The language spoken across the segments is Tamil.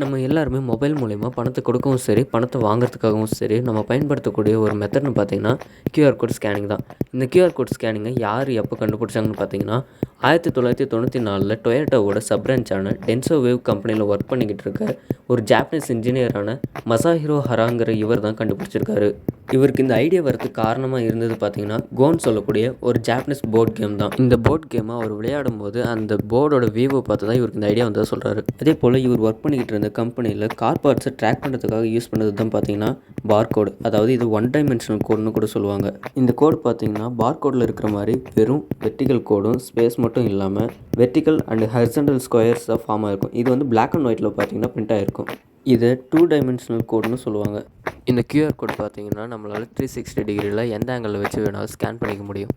நம்ம எல்லாருமே மொபைல் மூலிமா பணத்தை கொடுக்கவும் சரி, பணத்தை வாங்குறதுக்காகவும் சரி, நம்ம பயன்படுத்தக்கூடிய ஒரு மெத்தட்னு பார்த்தீங்கன்னா, கியூஆர் கோட் ஸ்கேனிங் தான். இந்த கியூஆர் கோட் ஸ்கேனிங்கை யார் எப்போ கண்டுபிடிச்சாங்கன்னு பார்த்தீங்கன்னா, 1994ல் டொயோட்டாவோட சப் பிரான்ச்சான டென்சோ வேவ் கம்பெனியில் ஒர்க் பண்ணிக்கிட்டு இருக்க ஒரு ஜாப்பனீஸ் இன்ஜினியரான மசாஹிரோ ஹராங்கிற இவர் தான் கண்டுபிடிச்சிருக்காரு. இவருக்கு இந்த ஐடியா வரதுக்கு காரணமாக இருந்தது பார்த்தீங்கன்னா, கோன்னு சொல்லக்கூடிய ஒரு ஜாப்பனீஸ் போர்ட் கேம் தான். இந்த போர்ட் கேமை அவர் விளையாடும் போது அந்த போர்டோட வியூவை பார்த்து தான் இவருக்கு இந்த ஐடியா வந்ததாக சொல்கிறாரு. அதே போல் இவர் ஒர்க் பண்ணிக்கிட்டு இருந்த கம்பெனியில் கார் பார்ட்ஸை ட்ராக் பண்ணுறதுக்காக யூஸ் பண்ணது தான் பார்த்தீங்கன்னா பார்கோடு. அதாவது இது ஒன் டைமென்ஷனல் கோடுன்னு கூட சொல்லுவாங்க. இந்த கோடு பார்த்தீங்கன்னா பார்கோடில் இருக்கிற மாதிரி வெறும் வெர்டிகல் கோடும் ஸ்பேஸ் மட்டும் இல்லாமல் வெர்டிகல் அண்ட் ஹரிசாண்டல் ஸ்கொயர்ஸாக ஃபார்ம் ஆகிருக்கும். இது வந்து பிளாக் அண்ட் ஒயிட்டில் பார்த்தீங்கன்னா பிரிண்ட் ஆகிருக்கும். இதை 2 டைமென்ஷனல் கோடுன்னு சொல்லுவாங்க. இந்த கியூஆர் கோட் பார்த்தீங்கன்னா நம்மளால் 360 டிகிரியில் எந்த ஆங்கிளில் வச்சு வேணாலும் ஸ்கேன் பண்ணிக்க முடியும்.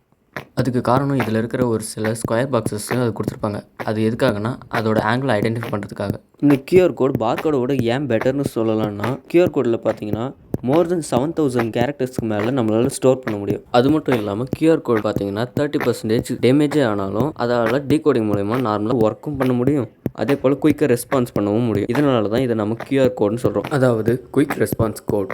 அதுக்கு காரணம் இதில் இருக்கிற ஒரு சில ஸ்கொயர் பாக்ஸஸ் அது கொடுத்துருப்பாங்க. அது எதுக்காகனா அதோட ஆங்கிளை ஐடென்டிஃபை பண்ணுறதுக்காக. இந்த கியூஆர் கோட் பார்கோடோட ஏன் பெட்டர்னு சொல்லலாம்னா, கியூஆர் கோடில் பார்த்தீங்கன்னா மோர் தென் 7000 கேரக்டர்ஸ்க்கு மேலே நம்மளால் ஸ்டோர் பண்ண முடியும். அது மட்டும் இல்லாமல் கியூஆர் கோட் பார்த்தீங்கன்னா 30% டேமேஜே ஆனாலும் அதால் டீகோடிங் மூலமா நார்மலாக ஒர்க்கும் பண்ண முடியும். அதே போல் குயிக்காக ரெஸ்பான்ஸ் பண்ணவும் முடியும். இதனால தான் இதை நம்ம கியூஆர் கோட்னு சொல்கிறோம். அதாவது குயிக் ரெஸ்பான்ஸ் கோட்.